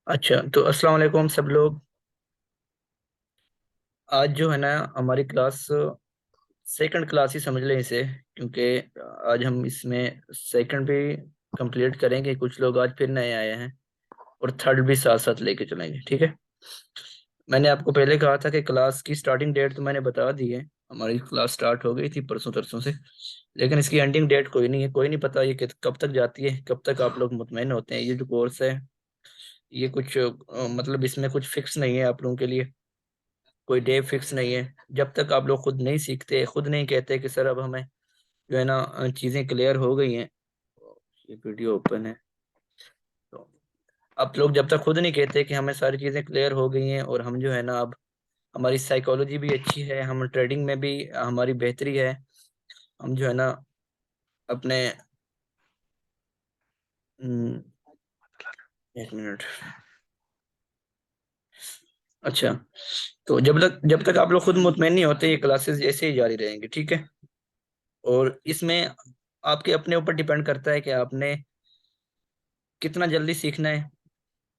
अच्छा, तो अस्सलाम वालेकुम सब लोग। आज जो है ना, हमारी क्लास सेकंड क्लास ही समझ लें इसे, क्योंकि आज हम इसमें सेकंड भी कंप्लीट करेंगे। कुछ लोग आज फिर नए आए हैं और थर्ड भी साथ साथ लेके चलेंगे, ठीक है। मैंने आपको पहले कहा था कि क्लास की स्टार्टिंग डेट तो मैंने बता दी है। हमारी क्लास स्टार्ट हो गई थी परसों तरसों से, लेकिन इसकी एंडिंग डेट कोई नहीं है। कोई नहीं पता ये कब तक जाती है, कब तक आप लोग मुतमईन होते हैं। ये जो कोर्स है, ये कुछ मतलब इसमें कुछ फिक्स नहीं है आप लोगों के लिए। कोई डे फिक्स नहीं है। जब तक आप लोग खुद नहीं सीखते, खुद नहीं कहते कि सर अब हमें जो है ना चीज़ें क्लियर हो गई हैं। ये वीडियो ओपन है। तो आप लोग जब तक खुद नहीं कहते कि हमें सारी चीज़ें क्लियर हो गई हैं और हम जो है ना अब हमारी साइकोलॉजी भी अच्छी है, हम ट्रेडिंग में भी हमारी बेहतरी है, हम जो है ना अपने हम्म, एक मिनट। अच्छा, तो जब तक आप लोग खुद मुतमईन नहीं होते, ये क्लासेस ऐसे ही जारी रहेंगी, ठीक है। और इसमें आपके अपने ऊपर डिपेंड करता है कि आपने कितना जल्दी सीखना है।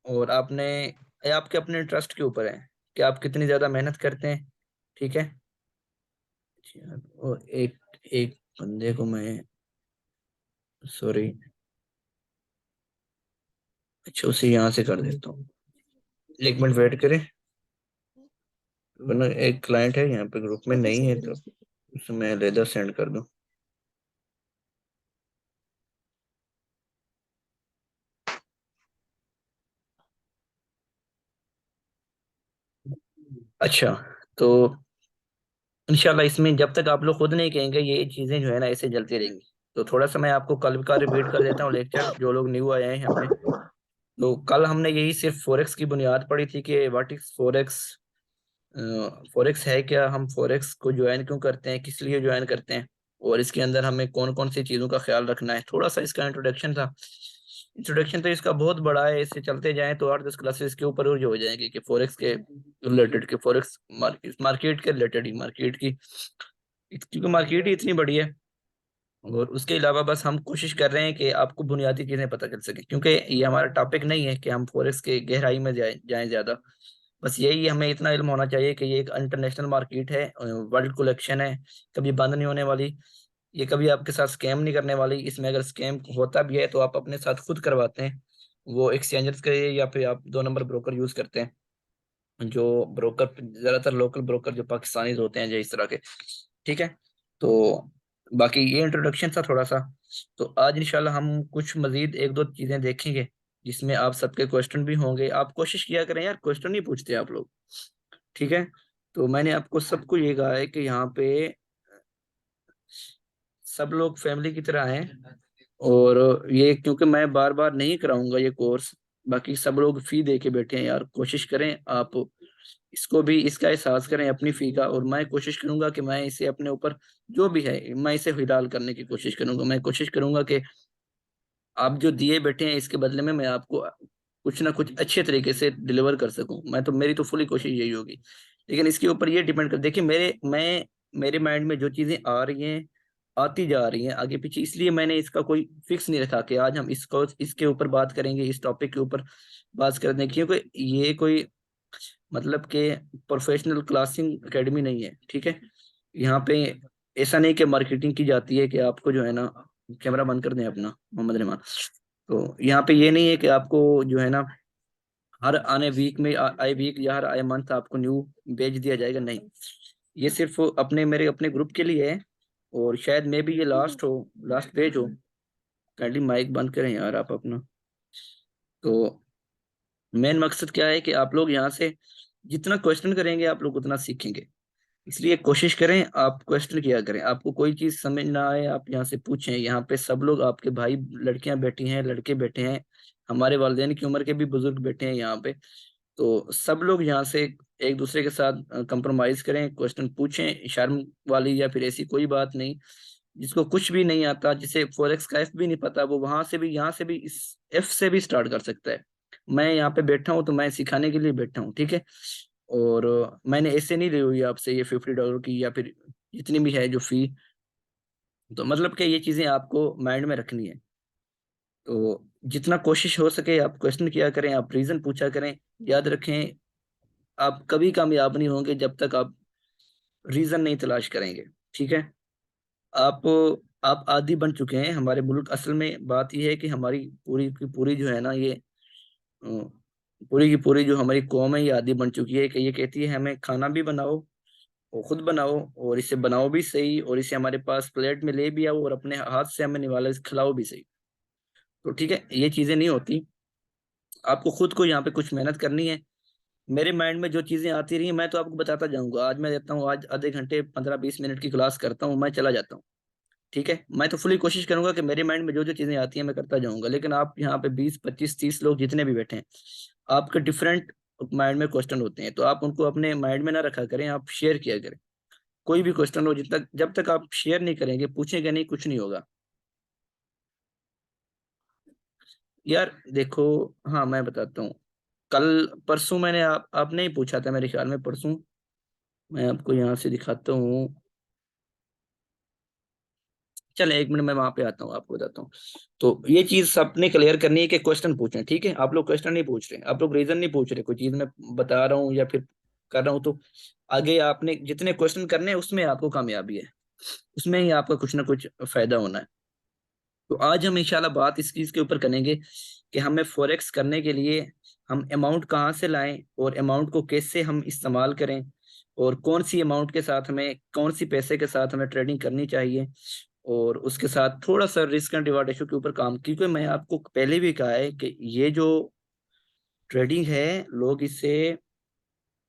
और आपने ये आपके अपने ट्रस्ट के ऊपर है कि आप कितनी ज्यादा मेहनत करते हैं, ठीक है। और एक एक बंदे को मैं, सॉरी, अच्छा उसे यहाँ से कर देता हूँ। एक मिनट वेट करें, वरना एक क्लाइंट है यहाँ पे ग्रुप में नहीं है, तो उसे मैं अलहदा सेंड कर दूँ। अच्छा, तो इंशाल्लाह इसमें जब तक आप लोग खुद नहीं कहेंगे, ये चीजें जो है ना ऐसे चलती रहेंगी। तो थोड़ा सा मैं आपको कल का रिपीट कर देता हूँ लेक्चर, जो लोग न्यू आए हैं यहाँ पे। तो कल हमने यही सिर्फ फॉरेक्स की बुनियाद पढ़ी थी कि व्हाट इज फॉरेक्स, फॉरेक्स है क्या, हम फॉरेक्स को ज्वाइन क्यों करते हैं, किस लिए ज्वाइन करते हैं, और इसके अंदर हमें कौन कौन सी चीज़ों का ख्याल रखना है। थोड़ा सा इसका इंट्रोडक्शन था। इंट्रोडक्शन तो इसका बहुत बड़ा है, इससे चलते जाएं तो 8-10 क्लासेस के ऊपर और जो हो जाएंगे कि फॉरेक्स के रिलेटेड, के फॉरेक्स मार्केट के रिलेटेड ही, मार्केट की, क्योंकि मार्केट ही इतनी बड़ी है। और उसके अलावा बस हम कोशिश कर रहे हैं कि आपको बुनियादी चीज़ें पता चल सके, क्योंकि ये हमारा टॉपिक नहीं है कि हम फॉरेक्स के गहराई में जाएं ज़्यादा। बस यही हमें इतना इल्म होना चाहिए कि ये एक इंटरनेशनल मार्केट है, वर्ल्ड कलेक्शन है, कभी बंद नहीं होने वाली। ये कभी आपके साथ स्कैम नहीं करने वाली। इसमें अगर स्कैम होता भी है तो आप अपने साथ खुद करवाते हैं, वो एक्सचेंजर्स के, या फिर आप 2 नंबर ब्रोकर यूज करते हैं। जो ब्रोकर, ज्यादातर लोकल ब्रोकर जो पाकिस्तानी होते हैं, जो इस तरह के, ठीक है। तो बाकी ये इंट्रोडक्शन था थोड़ा सा। तो आज इंशाल्लाह हम कुछ मजीद एक दो चीजें देखेंगे, जिसमें आप सबके क्वेश्चन भी होंगे। आप कोशिश किया करें यार, क्वेश्चन नहीं पूछते आप लोग, ठीक है। तो मैंने आपको सबको ये कहा है कि यहाँ पे सब लोग फैमिली की तरह हैं। और ये क्योंकि मैं बार बार नहीं कराऊंगा ये कोर्स, बाकी सब लोग फी दे के बैठे हैं यार, कोशिश करें आप इसको भी, इसका एहसास करें अपनी फी का। और मैं कोशिश करूंगा कि मैं इसे अपने ऊपर जो भी है, मैं इसे हिलाल करने की कोशिश करूंगा। मैं कोशिश करूंगा कि आप जो दिए बैठे हैं, इसके बदले में मैं आपको कुछ ना कुछ अच्छे तरीके से डिलीवर कर सकूं। मैं तो, मेरी तो फुली कोशिश यही होगी। लेकिन इसके ऊपर ये डिपेंड कर, देखिए मेरे माइंड में जो चीजें आ रही हैं, आती जा रही हैं आगे पीछे, इसलिए मैंने इसका कोई फिक्स नहीं रखा कि आज हम इसको इसके ऊपर बात करेंगे, इस टॉपिक के ऊपर बात करने की, क्योंकि ये कोई मतलब कि प्रोफेशनल क्लासिंग एकेडमी नहीं है, ठीक है। यहाँ पे ऐसा नहीं कि मार्केटिंग की जाती है कि आपको जो है ना, कैमरा बंद कर दें अपना मोहम्मद रहमान। तो यहाँ पे ये नहीं है कि आपको जो है ना हर आने वीक में, आए वीक या हर आए मंथ आपको न्यू बेच दिया जाएगा, नहीं। ये सिर्फ अपने, मेरे अपने ग्रुप के लिए है। और शायद मे भी ये लास्ट हो, लास्ट पेज हो। काइंडली माइक बंद करें यार आप अपना। तो मेन मकसद क्या है कि आप लोग यहाँ से जितना क्वेश्चन करेंगे, आप लोग उतना सीखेंगे। इसलिए कोशिश करें, आप क्वेश्चन किया करें। आपको कोई चीज समझ ना आए, आप यहाँ से पूछें। यहाँ पे सब लोग आपके भाई, लड़कियां बैठी हैं, लड़के बैठे हैं, हमारे वालिदैन की उम्र के भी बुजुर्ग बैठे हैं यहाँ पे। तो सब लोग यहाँ से एक दूसरे के साथ कंप्रोमाइज करें, क्वेश्चन पूछें, शर्म वाली या फिर ऐसी कोई बात नहीं। जिसको कुछ भी नहीं आता, जिसे फॉरेक्स का एफ भी नहीं पता, वो वहां से भी, यहाँ से भी, इस एफ से भी स्टार्ट कर सकता है। मैं यहाँ पे बैठा हूँ तो मैं सिखाने के लिए बैठा हूँ, ठीक है। और मैंने ऐसे नहीं ली हुई आपसे ये $50 की, या फिर जितनी भी है जो फी। तो मतलब कि ये चीजें आपको माइंड में रखनी है। तो जितना कोशिश हो सके आप क्वेश्चन किया करें, आप रीजन पूछा करें। याद रखें, आप कभी कामयाब नहीं होंगे जब तक आप रीजन नहीं तलाश करेंगे। ठीक है। आप आप आदी बन चुके हैं हमारे मुल्क। असल में बात यह है कि हमारी पूरी की पूरी जो है ना, ये पूरी की पूरी जो हमारी कौम है ये आदी बन चुकी है कि ये कहती है हमें खाना भी बनाओ और खुद बनाओ, और इसे बनाओ भी सही, और इसे हमारे पास प्लेट में ले भी आओ, और अपने हाथ से हमें निवाला इसे खिलाओ भी सही। तो ठीक है, ये चीजें नहीं होती। आपको खुद को यहाँ पे कुछ मेहनत करनी है। मेरे माइंड में जो चीजें आती रही मैं तो आपको बताता जाऊंगा। आज मैं देता हूँ, आज आधे घंटे 15-20 मिनट की क्लास करता हूँ, मैं चला जाता हूँ। ठीक है, मैं तो फुली कोशिश करूंगा कि मेरे माइंड में जो जो चीजें आती हैं मैं करता जाऊंगा। लेकिन आप यहाँ पे 20-25-30 लोग जितने भी बैठे हैं, आपके डिफरेंट माइंड में क्वेश्चन होते हैं, तो आप उनको अपने माइंड में ना रखा करें, आप शेयर किया करें। कोई भी क्वेश्चन हो, जब तक आप शेयर नहीं करेंगे, पूछेंगे नहीं, कुछ नहीं होगा। यार देखो, हाँ मैं बताता हूँ। कल परसों मैंने आपने ही पूछा था मेरे ख्याल में, परसों। मैं आपको यहाँ से दिखाता हूँ। चले 1 मिनट, मैं वहां पे आता हूँ, आपको बताता हूँ। तो ये चीज सबने क्लियर करनी है कि क्वेश्चन पूछें। ठीक है, आप लोग क्वेश्चन नहीं पूछ रहे, आप लोग रीजन नहीं पूछ रहे, कोई चीज मैं बता रहा हूँ या फिर कर रहा हूँ, तो आगे आपने जितने क्वेश्चन करने हैं उसमें आपको कामयाबी है, उसमें ही आपका कुछ ना कुछ फायदा होना है। तो आज हम इंशाल्लाह बात इस चीज के ऊपर करेंगे कि हमें फॉरेक्स करने के लिए हम अमाउंट कहाँ से लाएं, और अमाउंट को कैसे हम इस्तेमाल करें, और कौन सी अमाउंट के साथ हमें, कौन सी पैसे के साथ हमें ट्रेडिंग करनी चाहिए, और उसके साथ थोड़ा सा रिस्क एंड रिवार्ड रेशो के ऊपर काम। क्योंकि मैं आपको पहले भी कहा है कि ये जो ट्रेडिंग है, लोग इसे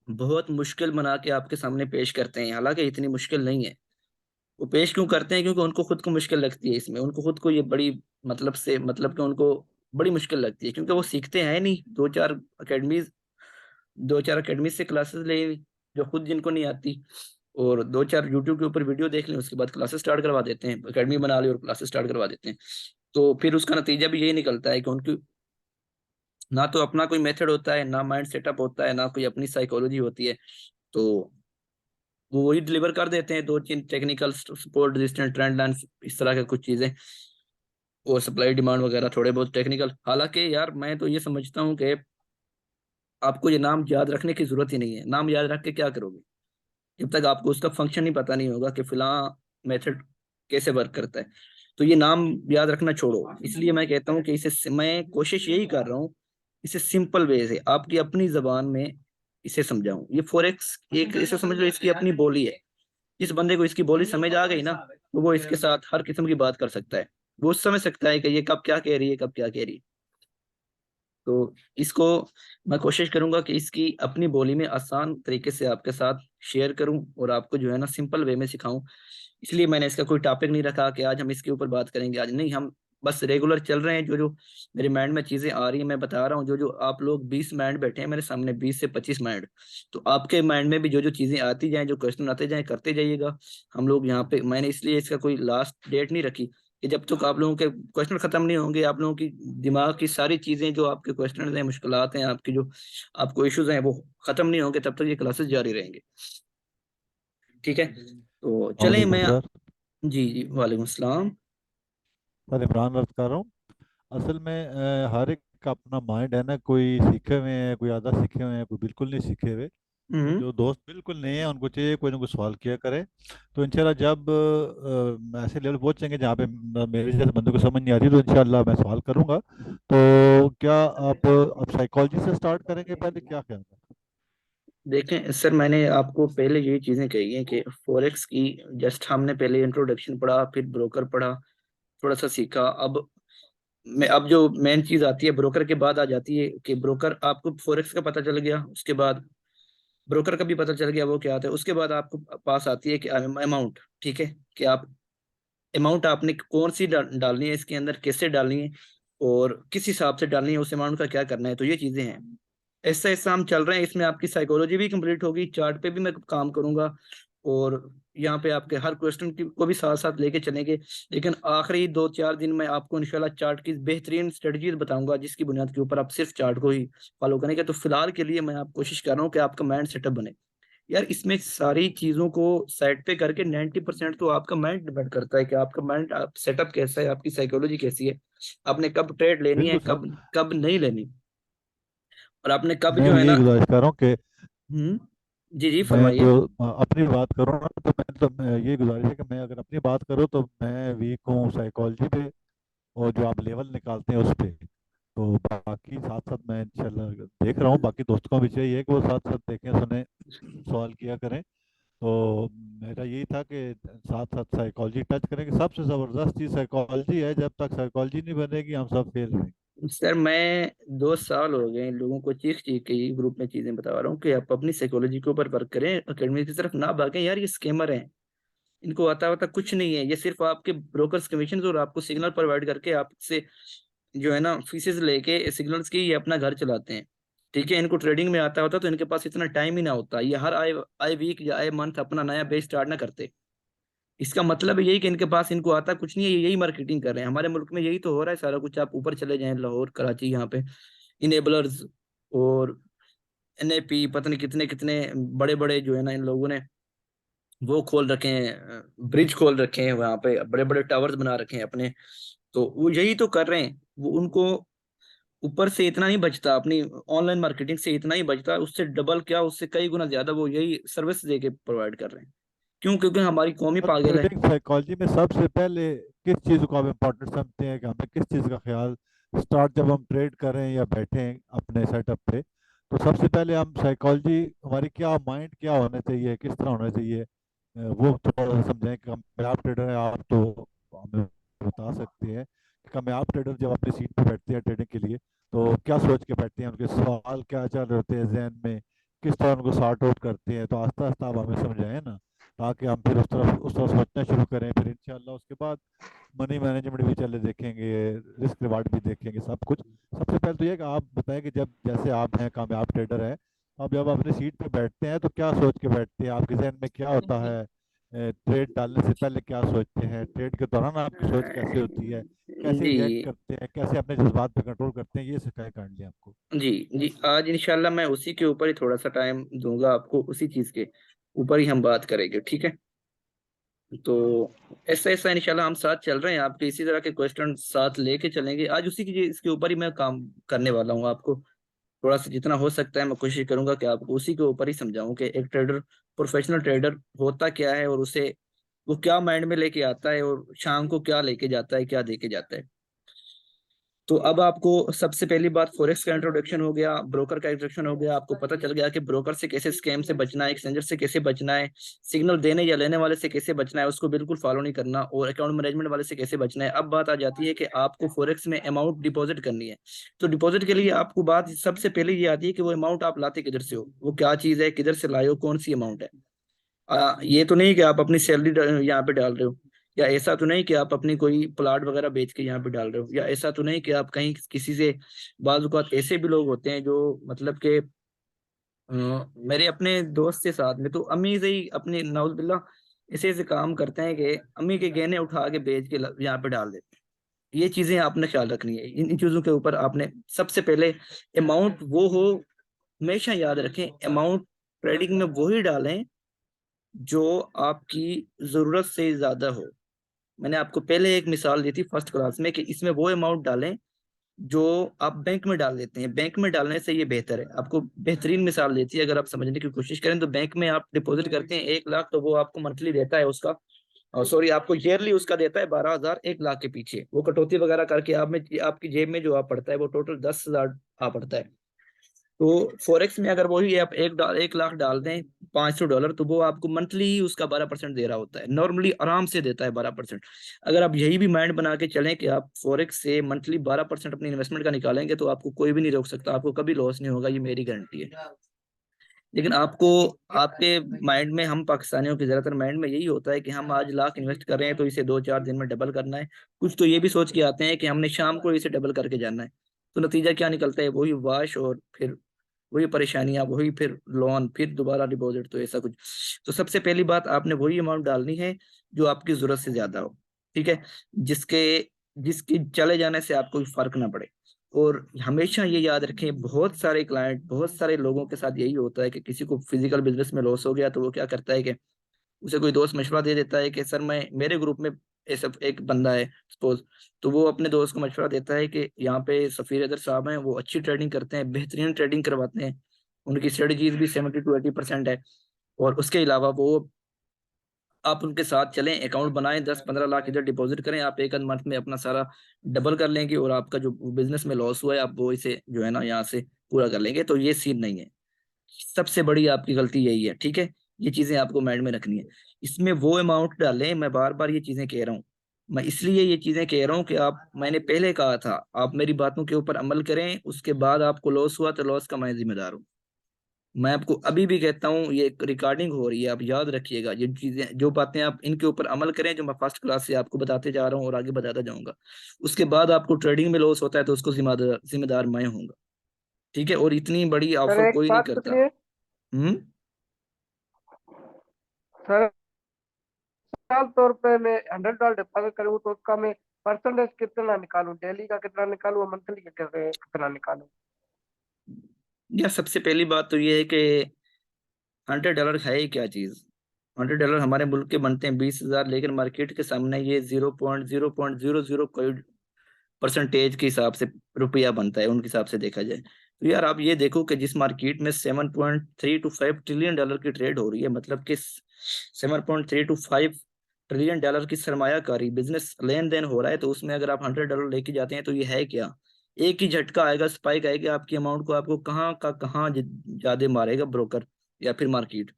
बहुत मुश्किल बना के आपके सामने पेश करते हैं, हालांकि इतनी मुश्किल नहीं है। वो पेश क्यों करते हैं? क्योंकि उनको खुद को मुश्किल लगती है इसमें, उनको खुद को ये बड़ी मतलब से मतलब कि उनको बड़ी मुश्किल लगती है, क्योंकि वो सीखते हैं नहीं। दो चार अकेडमीज से क्लासेस ले, जो खुद जिनको नहीं आती, और 2-4 यूट्यूब के ऊपर वीडियो देख लें, उसके बाद क्लासेस स्टार्ट करवा देते हैं, अकेडमी बना ली और क्लासेस स्टार्ट करवा देते हैं। तो फिर उसका नतीजा भी यही निकलता है कि उनकी ना तो अपना कोई मेथड होता है, ना माइंड सेटअप होता है, ना कोई अपनी साइकोलॉजी होती है। तो वो वही डिलीवर कर देते हैं, 2-3 technical, support resistant, trend line, इस तरह की कुछ चीजें, और सप्लाई डिमांड वगैरह थोड़े बहुत टेक्निकल। हालांकि यार मैं तो ये समझता हूँ कि आपको ये नाम याद रखने की जरूरत ही नहीं है। नाम याद रख के क्या करोगे जब तक आपको उसका फंक्शन ही पता नहीं होगा कि फिला मेथड कैसे वर्क करता है। तो ये नाम याद रखना छोड़ो। इसलिए मैं कहता हूँ कि इसे, मैं कोशिश यही कर रहा हूँ, इसे सिंपल वे से आपकी अपनी जबान में इसे समझाऊं। ये फॉरेक्स एक, इसे समझ लो इसकी अपनी बोली है। जिस बंदे को इसकी बोली समझ आ गई ना, तो वो इसके साथ हर किस्म की बात कर सकता है। वो समझ सकता है कि ये कब क्या कह रही है, कब क्या कह रही है। तो इसको मैं कोशिश करूंगा कि इसकी अपनी बोली में आसान तरीके से आपके साथ शेयर करूं, और आपको जो है ना सिंपल वे में सिखाऊं। इसलिए मैंने इसका कोई टॉपिक नहीं रखा कि आज हम इसके ऊपर बात करेंगे, आज नहीं। हम बस रेगुलर चल रहे हैं, जो जो मेरे माइंड में चीजें आ रही हैं मैं बता रहा हूँ। जो जो आप लोग 20 माइंड बैठे हैं मेरे सामने, 20 से 25 माइंड, तो आपके माइंड में भी जो जो चीजें आती जाएं, जो क्वेश्चन आते जाएं, करते जाइएगा। हम लोग यहाँ पे, मैंने इसलिए इसका कोई लास्ट डेट नहीं रखी कि जब तक आप लोगों के क्वेश्चन खत्म नहीं होंगे, आप लोगों की दिमाग की सारी चीजें, जो आपके क्वेश्चन हैं, मुश्किलात हैं आपकी, जो आपको इश्यूज हैं, वो खत्म नहीं होंगे, तब तक ये क्लासेस जारी रहेंगे। ठीक है, तो चलें वालेकुम मैं। सर। जी जी, वालेकुम अस्सलाम। सर इमरान बात कर रहा हूँ। असल में हर एक का अपना माइंड है ना, कोई सीखे हुए हैं, कोई आधा सीखे हुए हैं, कोई बिल्कुल नहीं सीखे हुए। तो हम्म। जो दोस्त बिल्कुल नहीं है उनको चाहिए कोई ना कोई सवाल किया करे। तो इंशाल्लाह जब ऐसे लेवल पहुंचेंगे जहाँ पे मेरे जैसे बंदे को समझ नहीं आ रही, तो इंशाल्लाह मैं सवाल करूंगा। तो क्या आप साइकोलॉजी से स्टार्ट करेंगे पहले, क्या ख्याल है? देखें सर, मैंने आपको पहले ये चीजें कही हैं कि फॉरेक्स की जस्ट हमने पहले इंट्रोडक्शन पढ़ा, फिर ब्रोकर पढ़ा, थोड़ा सा सीखा। अब जो मेन चीज आती है ब्रोकर के बाद आ जाती है कि ब्रोकर, आपको फॉरेक्स का पता चल गया, उसके बाद ब्रोकर का भी पता चल गया वो क्या आता है, उसके बाद आपको पास आती है कि अमाउंट। ठीक है, कि आप अमाउंट आपने कौन सी डालनी है इसके अंदर, कैसे डालनी है, और किस हिसाब से डालनी है, उस अमाउंट का क्या करना है। तो ये चीजें हैं। ऐसा ऐसा हम चल रहे हैं, इसमें आपकी साइकोलॉजी भी कंप्लीट होगी, चार्ट पे भी मैं काम करूंगा, और यहाँ पे आपके हर क्वेश्चन की को भी साथ साथ लेके चलेंगे। लेकिन आखिरी 2-4 दिन में आपको इंशाल्लाह चार्ट की बेहतरीन स्ट्रेटजीज बताऊंगा, जिसकी बुनियाद के ऊपर आप सिर्फ चार्ट को ही फॉलो करेंगे। तो फिलहाल के लिए मैं आप कोशिश कर रहा हूँ कि आपका माइंड सेटअप बने। यार इसमें सारी चीजों को साइड पे करके 90% तो आपका माइंड डिपेंड करता है कि आपका माइंड आप सेटअप कैसा है, आपकी साइकोलॉजी कैसी है, आपने कब ट्रेड लेनी है, बिल्कुल सर। कब कब नहीं लेनी, और आपने कब मैं जो भी है यही ना। गुजारिश कर रहा हूँ कि हम्म। जी जी मैं फरमाइए। जो अपनी बात करूँ ना, तो मैं ये गुजारिश है कि मैं अगर अपनी बात करूँ तो मैं वीक हूँ साइकोलॉजी पे, और जो आप लेवल निकालते हैं उस पे। तो बाकी साथ साथ मैं इंशाल्लाह देख रहा हूँ, बाकी दोस्तों को भी चाहिए कि वो साथ साथ देखें सुने, सवाल किया करें। तो मेरा यही था कि साथ साथ साइकोलॉजी टच करें, कि सबसे ज़बरदस्त चीज़ साइकोलॉजी है, जब तक साइकोलॉजी नहीं बनेगी हम सब फेल रहेंगे। सर मैं 2 साल हो गए इन लोगों को चीख चीख के ये ग्रुप में चीजें बता रहा हूँ कि आप अपनी साइकोलॉजी के ऊपर वर्क करें, एकेडमी की तरफ ना भागें। यार ये स्कैमर हैं, इनको आता वता कुछ नहीं है, ये सिर्फ आपके ब्रोकर्स कमीशन और आपको सिग्नल प्रोवाइड करके आपसे जो है ना फीसेस लेके सिग्नल्स की ये अपना घर चलाते हैं। ठीक है, इनको ट्रेडिंग में आता होता तो इनके पास इतना टाइम ही ना होता, ये हर आए आए वीक या आए मंथ अपना नया बेच स्टार्ट ना करते। इसका मतलब यही कि इनके पास इनको आता कुछ नहीं है, ये यही मार्केटिंग कर रहे हैं। हमारे मुल्क में यही तो हो रहा है सारा कुछ। आप ऊपर चले जाएं लाहौर कराची, यहाँ पे इनेबलर्स और एनएपी पता नहीं कितने कितने बड़े बड़े जो है ना इन लोगों ने वो खोल रखे हैं, ब्रिज खोल रखे हैं, वहां पे बड़े बड़े टावर्स बना रखे हैं अपने। तो वो यही तो कर रहे हैं। वो उनको ऊपर से इतना नहीं बचता, अपनी ऑनलाइन मार्केटिंग से इतना ही बचता, उससे डबल क्या उससे कई गुना ज्यादा वो यही सर्विस दे के प्रोवाइड कर रहे हैं। क्यों? क्योंकि हमारी कौम ही और पागल है। ट्रेडिंग साइकोलॉजी में सबसे पहले किस चीज़ को आप इम्पोर्टेंट समझते हैं, कि हमें किस चीज़ का ख्याल स्टार्ट जब हम ट्रेड करें या बैठे हैं अपने सेटअप पे, तो सबसे पहले हम साइकोलॉजी हमारी क्या, माइंड क्या होना चाहिए, किस तरह होना चाहिए, वो थोड़ा सा समझें। कि कामयाब ट्रेडर है आप, तो हमें बता सकते हैं कि कामयाब ट्रेडर जब अपनी सीट पे बैठते हैं ट्रेडिंग के लिए, तो क्या सोच के बैठते हैं, उनके सवाल क्या चल रहे होते हैं जहन में, किस तरह उनको सॉर्ट आउट करते हैं। तो आस्ता आस्ता आप हमें समझाएं ना, ताकि हम फिर उस तरफ सोचना शुरू करें। फिर इंशाल्लाह उसके बाद मनी मैनेजमेंट भी चले देखेंगे, रिस्क रिवार्ड भी देखेंगे, सब कुछ। सबसे पहले तो ये कि आप बताएं कि जब जैसे आप हैं कामयाब ट्रेडर हैं, अब जब आप अपनी सीट पे बैठते हैं तो क्या सोच के बैठते हैं, आपके जहन में क्या होता है, ट्रेड डालने से पहले क्या सोचते हैं, ट्रेड के दौरान आपकी सोच कैसे होती है, कैसे रिएक्ट जी करते हैं, कैसे अपने जज्बात पे कंट्रोल करते हैं, ये सिखाए काइंडली आपको। जी जी, आज इंशाल्लाह मैं उसी के ऊपर ही थोड़ा सा टाइम दूंगा आपको, उसी चीज के ऊपर ही हम बात करेंगे, ठीक है? तो ऐसा ऐसा इंशाल्लाह हम साथ चल रहे हैं, आपके इसी तरह के क्वेश्चन साथ लेके चलेंगे। आज उसी की इसके ऊपर ही मैं काम करने वाला हूँ। आपको थोड़ा सा जितना हो सकता है मैं कोशिश करूंगा कि आपको उसी के ऊपर ही समझाऊं कि एक ट्रेडर, प्रोफेशनल ट्रेडर होता क्या है, और उसे वो क्या माइंड में लेके आता है, और शाम को क्या लेके जाता है, क्या देके जाता है। तो अब आपको सबसे पहली बात फॉरेक्स का इंट्रोडक्शन हो गया, ब्रोकर का इंट्रोडक्शन हो गया, आपको पता चल गया कि ब्रोकर से कैसे स्कैम से बचना है, एक्सचेंजर से कैसे बचना है, सिग्नल देने या लेने वाले से कैसे बचना है, उसको बिल्कुल फॉलो नहीं करना, और अकाउंट मैनेजमेंट वाले से कैसे बचना है। अब बात आ जाती है कि आपको फॉरेक्स में अमाउंट डिपॉजिट करनी है। तो डिपॉजिट के लिए आपको बात सबसे पहले ये आती है कि वो अमाउंट आप लाते किधर से हो, वो क्या चीज है, किधर से लाए हो, कौन सी अमाउंट है। ये तो नहीं कि आप अपनी सैलरी यहाँ पे डाल रहे हो, या ऐसा तो नहीं कि आप अपनी कोई प्लाट वगैरह बेच के यहाँ पे डाल रहे हो, या ऐसा तो नहीं कि आप कहीं किसी से। बाज़ औक़ात ऐसे भी लोग होते हैं जो मतलब कि मेरे अपने दोस्त के साथ में तो अम्मी से ही अपनी नाउज़ुबिल्लाह ऐसे ऐसे काम करते हैं कि अम्मी के गहने उठा के बेच के यहाँ पे डाल देते हैं। ये चीजें आपने ख्याल रखनी है, इन इन चीजों के ऊपर आपने सबसे पहले अमाउंट वो हो, हमेशा याद रखें अमाउंट ट्रेडिंग में वही डालें जो आपकी जरूरत से ज्यादा हो। मैंने आपको पहले एक मिसाल दी थी फर्स्ट क्लास में कि इसमें वो अमाउंट डालें जो आप बैंक में डाल देते हैं। बैंक में डालने से ये बेहतर है। आपको बेहतरीन मिसाल देती है, अगर आप समझने की कोशिश करें तो बैंक में आप डिपॉजिट करते हैं 1 लाख, तो वो आपको मंथली देता है उसका, और सॉरी आपको ईयरली उसका देता है 12,000। 1 लाख के पीछे वो कटौती वगैरह करके आप में आपकी जेब में जो आप पड़ता है वो टोटल 10,000 आ पड़ता है। तो फॉरेक्स में अगर वही आप 1 लाख डाल दें, $500, तो वो आपको मंथली ही उसका 12% दे रहा होता है। नॉर्मली आराम से देता है 12%। अगर आप यही भी माइंड बना के चलें कि आप फॉरेक्स से मंथली 12% अपनी इन्वेस्टमेंट का निकालेंगे तो आपको कोई भी नहीं रोक सकता, आपको कभी लॉस नहीं होगा, ये मेरी गारंटी है। लेकिन आपको आपके माइंड में, हम पाकिस्तानियों के ज्यादातर माइंड में यही होता है कि हम आज लाख इन्वेस्ट कर रहे हैं तो इसे 2-4 दिन में डबल करना है। कुछ तो ये भी सोच के आते हैं कि हमने शाम को इसे डबल करके जाना है। तो नतीजा क्या निकलता है? वही वाश, और फिर वही परेशानियां, वही फिर लोन, फिर दोबारा डिपॉजिट, तो ऐसा कुछ। तो सबसे पहली बात आपने वही अमाउंट डालनी है जो आपकी जरूरत से ज्यादा हो, ठीक है? जिसके जिसकी चले जाने से आपको फर्क ना पड़े। और हमेशा ये याद रखें, बहुत सारे क्लाइंट, बहुत सारे लोगों के साथ यही होता है कि किसी को फिजिकल बिजनेस में लॉस हो गया तो वो क्या करता है कि उसे कोई दोस्त मशवरा दे देता है कि सर मैं, मेरे ग्रुप में ऐसा एक बंदा है सपोज, तो वो अपने दोस्त को मशवरा देता है कि यहाँ पे सफीर अदर साहब हैं, वो अच्छी ट्रेडिंग करते हैं, बेहतरीन ट्रेडिंग करवाते हैं, उनकी स्ट्रेटजीज भी 70 to 80% है। और उसके अलावा वो, आप उनके साथ चलें, अकाउंट बनाएं, 10-15 लाख इधर डिपॉजिट करें, आप एक मंथ में अपना सारा डबल कर लेंगे, और आपका जो बिजनेस में लॉस हुआ है आप वो इसे जो है ना यहाँ से पूरा कर लेंगे। तो ये सीन नहीं है, सबसे बड़ी आपकी गलती यही है, ठीक है। ये चीजें आपको माइंड में रखनी है। इसमें वो अमाउंट डालें, मैं बार बार ये चीजें कह रहा हूँ, मैं इसलिए ये चीजें कह रहा हूँ कि आप, मैंने पहले कहा था, आप मेरी बातों के ऊपर अमल करें, उसके बाद आपको लॉस हुआ तो लॉस का मैं जिम्मेदार हूँ। मैं आपको अभी भी कहता हूँ, ये रिकॉर्डिंग हो रही है, आप याद रखिएगा, ये चीजें, जो बातें आप इनके ऊपर अमल करें, जो मैं फर्स्ट क्लास से आपको बताते जा रहा हूँ और आगे बताता जाऊंगा, उसके बाद आपको ट्रेडिंग में लॉस होता है तो उसको जिम्मेदार जिम्मेदार मैं हूँगा, ठीक है। और इतनी बड़ी सर ऑफर एक कोई नहीं बात करता। सुनिए हम्म। सर, साल तौर पे मैं $100 डिपॉजिट करूँ तो उसका मैं परसेंटेज कितना निकालूं, डेली का कितना निकालूं और मंथली का कितना निकालूं? यार सबसे पहली बात तो ये है कि $100 है ही क्या चीज। $100 हमारे मुल्क के बनते हैं 20,000, लेकिन मार्केट के सामने ये 0.000 कोई परसेंटेज के हिसाब से रुपया बनता है, उनके हिसाब से देखा जाए तो। यार आप ये देखो कि जिस मार्केट में 7.3 to 5 ट्रिलियन डॉलर की ट्रेड हो रही है, मतलब कि 7.3 to 5 ट्रिलियन डॉलर की सरमायाकारी बिजनेस लेन देन हो रहा है, तो उसमें अगर आप $100 लेके जाते हैं तो ये है क्या। एक ही झटका आएगा, स्पाइक आएगा आपकी अमाउंट को, आपको कहाँ का कहाँ ज्यादा मारेगा ब्रोकर या फिर मार्केट।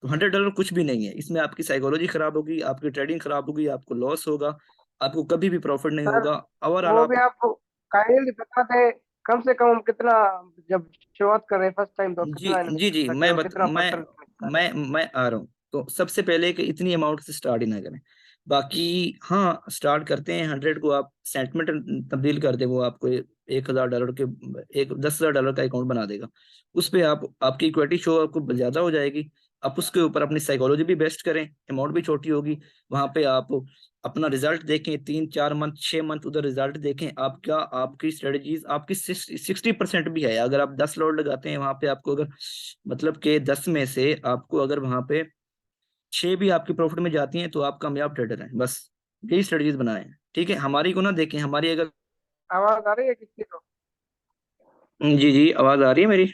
तो $100 कुछ भी नहीं है, इसमें आपकी साइकोलॉजी खराब होगी, आपकी ट्रेडिंग खराब होगी, आपको लॉस होगा, आपको कभी भी प्रॉफिट नहीं सर होगा। ओवरऑल वो भी आप, आपको काइंडली बता दें, कम से कम हम कितना, जब शुरुआत करें फर्स्ट टाइम तो जी कितना इन्वेस्ट जी जी, कर सकते हैं और कितना मैं परसेंट निकालें? मैं आ रहा हूँ। तो सबसे पहले कि इतनी अमाउंट से स्टार्ट ही ना करें। बाकी हाँ, स्टार्ट करते हैं 100 को, आप सेंटमेंट तब्दील कर दे, वो आपको $1,000 के, एक $10,000 का अकाउंट बना देगा। उस पे आप, आपकी इक्विटी शो आपको ज्यादा हो जाएगी। आप उसके ऊपर अपनी साइकोलॉजी भी बेस्ट करें, अमाउंट भी छोटी होगी। वहां पे आप अपना रिजल्ट देखें, 3-4 मंथ 6 मंथ उधर रिजल्ट देखें, आप क्या, आपकी स्ट्रेटजीज आपकी 60% भी है। अगर आप 10 लोड लगाते हैं वहां पे, आपको अगर मतलब कि 10 में से आपको अगर वहां पे 6 भी आपकी प्रॉफिट में जाती हैं तो आप कामयाब ट्रेडर हैं। बस यही स्ट्रेटजीज बनाए हैं, ठीक है। हमारी को ना देखें, हमारी अगर, आवाज आ रही है किसी को? जी जी, आवाज आ रही है मेरी?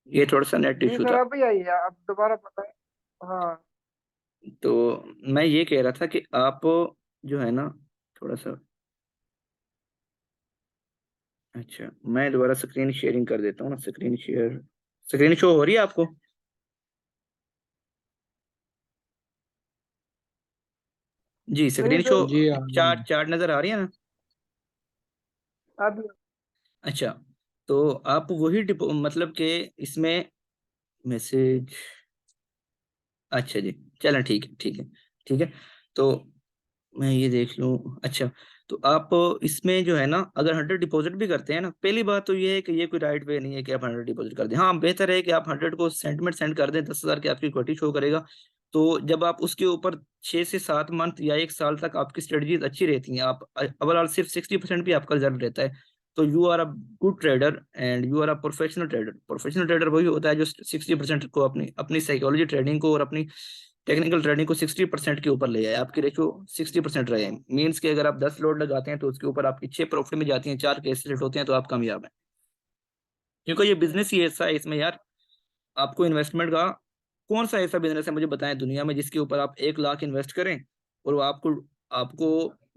ये थोड़ा सा नेट जी इशू सर, था। अभी आई है, अब दोबारा बताएं। हाँ। तो मैं ये कह रहा था कि आप जो है ना, थोड़ा सा, अच्छा मैं दोबारा स्क्रीन शेयरिंग कर देता हूँ ना, स्क्रीन शेयर, स्क्रीन शो हो रही है आपको? जी स्क्रीन स्क्रीन शॉट शो, जी हाँ जी। चार्ट चार्ट नजर आ रही है ना? अभी। अच्छा, तो आप वही मतलब कि इसमें मैसेज, अच्छा जी, चलें ठीक है ठीक है ठीक है। तो मैं ये देख लूँ, अच्छा। तो आप इसमें जो है ना, अगर 100 डिपॉजिट भी करते हैं ना, पहली बात तो ये है कि ये कोई राइट वे नहीं है कि आप 100 डिपॉजिट कर दें। हाँ बेहतर है कि आप 100 को सेंटमेंट सेंड कर दें, 10,000 की आपकी इक्विटी शो करेगा। तो जब आप उसके ऊपर 6 से 7 मंथ या 1 साल तक आपकी स्ट्रेटजीज अच्छी रहती हैं, आप ओवरऑल सिर्फ 60% भी आपका रिजल्ट रहता है, तो you are a good trader and you are a professional trader. Professional trader वही होता है जो 60% को अपनी अपनी साइकोलॉजी ट्रेडिंग को और अपनी टेक्निकल ट्रेडिंग को 60% के ऊपर ले आए, आपकी रेशो 60% रहे। मीन्स कि अगर आप 10 लोड लगाते हैं तो उसके ऊपर आपकी 6 प्रॉफिट में जाती हैं, 4 कैसे होते हैं, तो आप कामयाब हैं। क्योंकि ये बिजनेस ही ऐसा है, इसमें यार आपको इन्वेस्टमेंट का, कौन सा ऐसा बिजनेस है मुझे बताएं दुनिया में जिसके ऊपर आप 1 लाख इन्वेस्ट करें और वो आपको आपको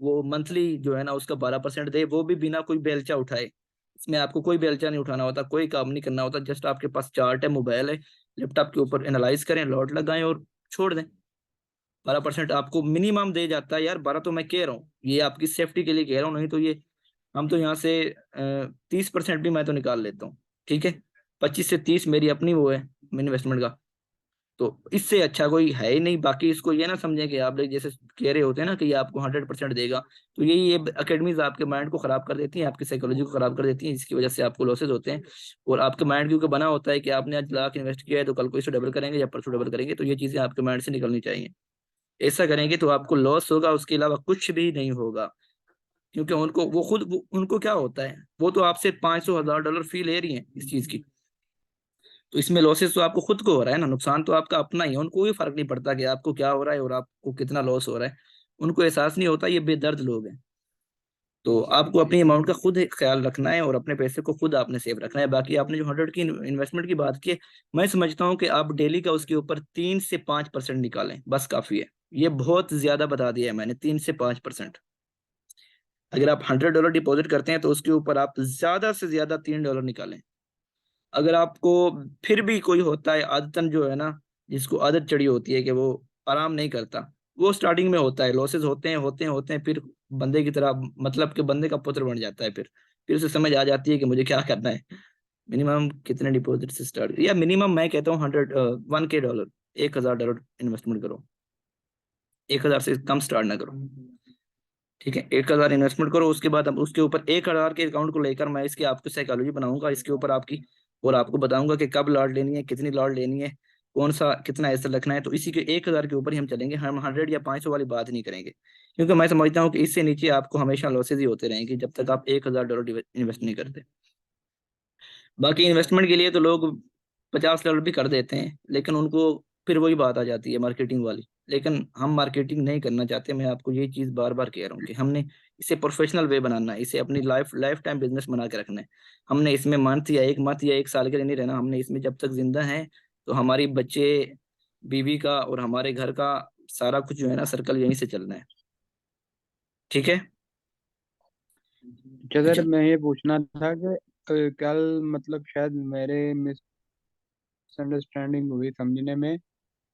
वो मंथली जो है ना उसका 12% दे, वो भी बिना कोई बेलचा उठाए। इसमें आपको कोई बेलचा नहीं उठाना होता, कोई काम नहीं करना होता, जस्ट आपके पास चार्ट है, मोबाइल है, लैपटॉप के ऊपर एनालाइज करें, लॉट लगाएं और छोड़ दें। 12% आपको मिनिमम दे जाता है यार, 12 तो मैं कह रहा हूँ, ये आपकी सेफ्टी के लिए कह रहा हूँ, नहीं तो ये हम तो यहाँ से 30% भी मैं तो निकाल लेता हूँ, ठीक है। 25 से 30 मेरी अपनी वो है इन्वेस्टमेंट का। तो इससे अच्छा कोई है ही नहीं। बाकी इसको ये ना समझें कि आप लोग जैसे कह रहे होते हैं ना कि ये आपको 100% देगा, तो यही ये अकेडमीज आपके माइंड को खराब कर देती हैं, आपकी साइकोलॉजी को खराब कर देती हैं, जिसकी वजह से आपको लॉसेज होते हैं। और आपके माइंड क्योंकि बना होता है कि आपने आज लाख इन्वेस्ट किया है तो कल को इसे डबल करेंगे या परसों डबल करेंगे, तो ये चीजें आपके माइंड से निकलनी चाहिए। ऐसा करेंगे तो आपको लॉस होगा, उसके अलावा कुछ भी नहीं होगा। क्योंकि उनको उनको क्या होता है, वो तो आपसे 500,000 डॉलर फी ले रही है इस चीज की। तो इसमें लॉसेस तो आपको खुद को हो रहा है ना, नुकसान तो आपका अपना ही है। उनको कोई फर्क नहीं पड़ता कि आपको क्या हो रहा है और आपको कितना लॉस हो रहा है। उनको एहसास नहीं होता, ये बेदर्द लोग हैं। तो आपको अपनी अमाउंट का खुद ख्याल रखना है और अपने पैसे को खुद आपने सेव रखना है। बाकी आपने जो 100 की इन्वेस्टमेंट की बात की है, मैं समझता हूँ कि आप डेली का उसके ऊपर 3 से 5% निकालें, बस काफी है। ये बहुत ज्यादा बता दिया है मैंने, 3 से 5%। अगर आप $100 डिपॉजिट करते हैं तो उसके ऊपर आप ज्यादा से ज्यादा $3 निकालें। अगर आपको फिर भी कोई होता है आदतन जो है ना, जिसको आदत चढ़ी होती है कि वो आराम नहीं करता, वो स्टार्टिंग में होता है, लॉसेस होते हैं, फिर बंदे की तरह, मतलब कि बंदे का पुत्र बन जाता है। फिर उसे समझ आ जाती है कि मुझे क्या करना है। मिनिमम कितने डिपॉजिट से स्टार्ट, या मिनिमम मैं कहता हूँ 1K डॉलर, $1,000 इन्वेस्टमेंट करो। 1,000 से कम स्टार्ट ना करो, ठीक है। 1,000 इन्वेस्टमेंट करो, उसके बाद अब उसके ऊपर 1,000 के अकाउंट को लेकर मैं इसकी आपको साइकोलॉजी बनाऊंगा इसके ऊपर आपकी, और आपको बताऊंगा कि कब लॉट लेनी है, कितनी लॉट लेनी है, कौन सा कितना ऐसा रखना है। तो इसी के 1,000 के ऊपर ही हम चलेंगे, हम 100 या 500 वाली बात नहीं करेंगे। क्योंकि मैं समझता हूँ कि इससे नीचे आपको हमेशा लॉसेज ही होते रहेंगे जब तक आप $1,000 इन्वेस्ट नहीं करते। बाकी इन्वेस्टमेंट के लिए तो लोग $50 भी कर देते हैं, लेकिन उनको फिर वही बात आ जाती है मार्केटिंग वाली। लेकिन हम मार्केटिंग नहीं करना चाहते। मैं आपको ये चीज बार बार कह रहा हूँ कि हमने इसे प्रोफेशनल वे बनाना है, इसे अपनी लाइफ टाइम बिजनेस बना के रखना है। हमने इसमें मंथ या 1 साल के लिए नहीं रहना। हमने इसमें जब तक जिंदा है तो हमारी बच्चे, बीवी का और हमारे घर का सारा कुछ जो है ना, सर्कल यहीं से चलना है, ठीक है। अच्छा सर, मैं ये पूछना था कि कल मतलब शायद मेरे मिसअंडरस्टैंडिंग हुई समझने में।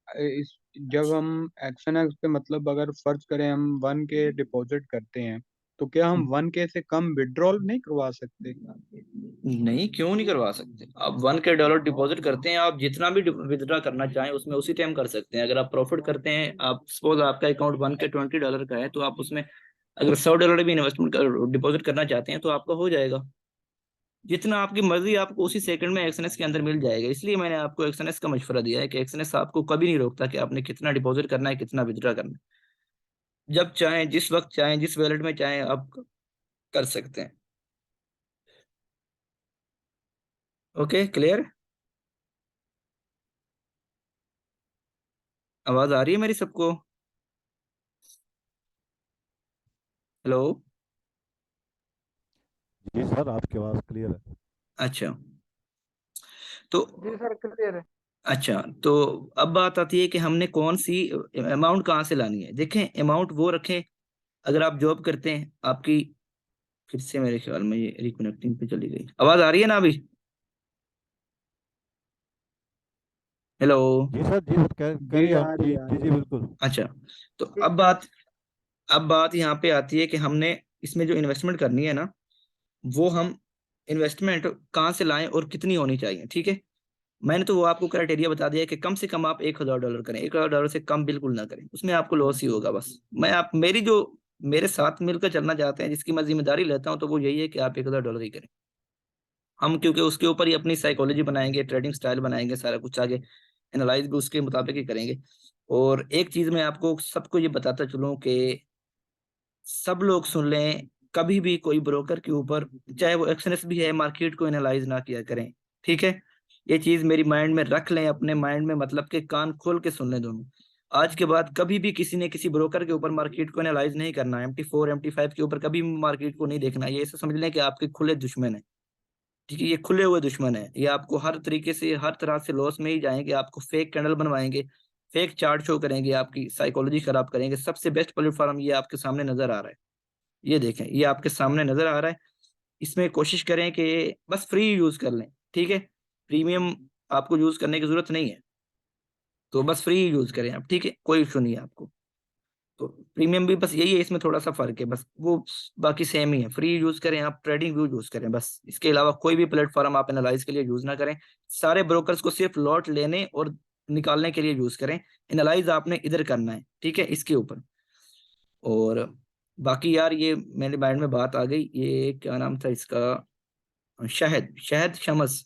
इस जब हम एक्शन एक्स पे मतलब अगर फर्ज करें हम 1K डिपॉजिट करते हैं, तो क्या हम 1K से कम विड्रॉल नहीं करवा सकते? नहीं, क्यों नहीं करवा सकते। आप $1K डिपॉजिट करते हैं, आप जितना भी विदड्रॉ करना चाहें उसमें उसी टाइम कर सकते हैं। अगर आप प्रॉफिट करते हैं, आप सपोज आपका अकाउंट 1K $20 का है, तो आप उसमें अगर $100 भी इन्वेस्टमेंट डिपॉजिट करना चाहते हैं तो आपका हो जाएगा। जितना आपकी मर्जी, आपको उसी सेकंड में एक्सएनएस के अंदर मिल जाएगा। इसलिए मैंने आपको एक्सएनएस का मशवरा दिया है कि एक्सएनएस आपको कभी नहीं रोकता कि आपने कितना डिपॉजिट करना है, कितना विदड्रॉ करना है। जब चाहें, जिस वक्त चाहें, जिस वैलेट में चाहें, आप कर सकते हैं। Okay, clear? आवाज आ रही है मेरी सबको? हेलो? जी सर, आपकी आवाज़ क्लियर है। अच्छा, तो जी सर क्लियर है। अच्छा, तो अब बात आती है कि हमने कौन सी अमाउंट कहाँ से लानी है। देखें, अमाउंट वो रखें, अगर आप जॉब करते हैं आपकी, फिर से मेरे ख्याल में ये रिकनेक्टिंग पे चली गई। आवाज आ रही है ना अभी? हेलो? जी सर, जी सर, जी करिए आ आप, रही जी है, आ जी रही जी है। बिल्कुल। अच्छा, तो ठीक अब बात यहाँ पे आती है कि हमने इसमें जो इन्वेस्टमेंट करनी है ना, वो हम इन्वेस्टमेंट कहाँ से लाएं और कितनी होनी चाहिए, ठीक है। मैंने तो वो आपको क्राइटेरिया बता दिया कि कम से कम आप $1,000 करें, $1,000 से कम बिल्कुल ना करें, उसमें आपको लॉस ही होगा। बस मैं आप मेरी जो मेरे साथ मिलकर चलना चाहते हैं, जिसकी मैं जिम्मेदारी लेता हूँ, तो वो यही है कि आप $1,000 ही करें। हम क्योंकि उसके ऊपर ही अपनी साइकोलॉजी बनाएंगे, ट्रेडिंग स्टाइल बनाएंगे, सारा कुछ आगे एनालाइज भी उसके मुताबिक ही करेंगे। और एक चीज मैं आपको सबको ये बताता चलूं कि सब लोग सुन लें, कभी भी कोई ब्रोकर के ऊपर, चाहे वो एक्सएनएस भी है, मार्केट को एनालाइज ना किया करें, ठीक है। ये चीज मेरी माइंड में रख लें, अपने माइंड में, मतलब कि कान खोल के सुन लें दोनों। आज के बाद कभी भी किसी ने किसी ब्रोकर के ऊपर मार्केट को एनालाइज नहीं करना है। MT4 MT5 के ऊपर कभी भी मार्केट को नहीं देखना है। ये ऐसा समझ लें कि आपके खुले दुश्मन है, ठीक है। ये खुले हुए दुश्मन है, ये आपको हर तरीके से, हर तरह से लॉस में ही जाएंगे। आपको फेक कैंडल बनवाएंगे, फेक चार्ट शो करेंगे, आपकी साइकोलॉजी खराब करेंगे। सबसे बेस्ट प्लेटफॉर्म ये आपके सामने नजर आ रहा है, ये देखें, ये आपके सामने नजर आ रहा है। इसमें कोशिश करें कि बस फ्री यूज कर लें, ठीक है। प्रीमियम आपको यूज करने की जरूरत नहीं है, तो बस फ्री यूज करें आप, ठीक है, कोई इशू नहीं है आपको। तो प्रीमियम भी बस यही है, इसमें थोड़ा सा फर्क है बस, वो बाकी सेम ही है। फ्री यूज करें आप, ट्रेडिंग व्यू यूज करें, बस इसके अलावा कोई भी प्लेटफॉर्म आप एनालाइज के लिए यूज ना करें। सारे ब्रोकर्स को सिर्फ लॉट लेने और निकालने के लिए यूज करें। एनालाइज आपने इधर करना है, ठीक है, इसके ऊपर। और बाकी यार, ये मेरे माइंड में बात आ गई, ये क्या नाम था इसका, शहद शहद शमस।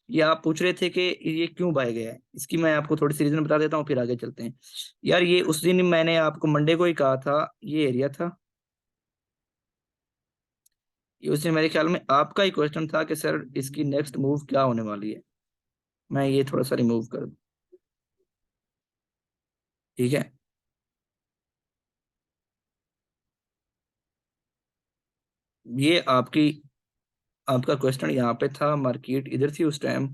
ये आप पूछ रहे थे कि ये क्यों बाय गया है, इसकी मैं आपको थोड़ी सी रीजन बता देता हूँ, फिर आगे चलते हैं। यार ये उस दिन मैंने आपको मंडे को ही कहा था, ये एरिया था, ये उस दिन मेरे ख्याल में आपका ही क्वेश्चन था कि सर इसकी नेक्स्ट मूव क्या होने वाली है। मैं ये थोड़ा सा रिमूव कर दूं, ठीक है। ये आपका क्वेश्चन यहाँ पे था, मार्केट इधर थी उस टाइम।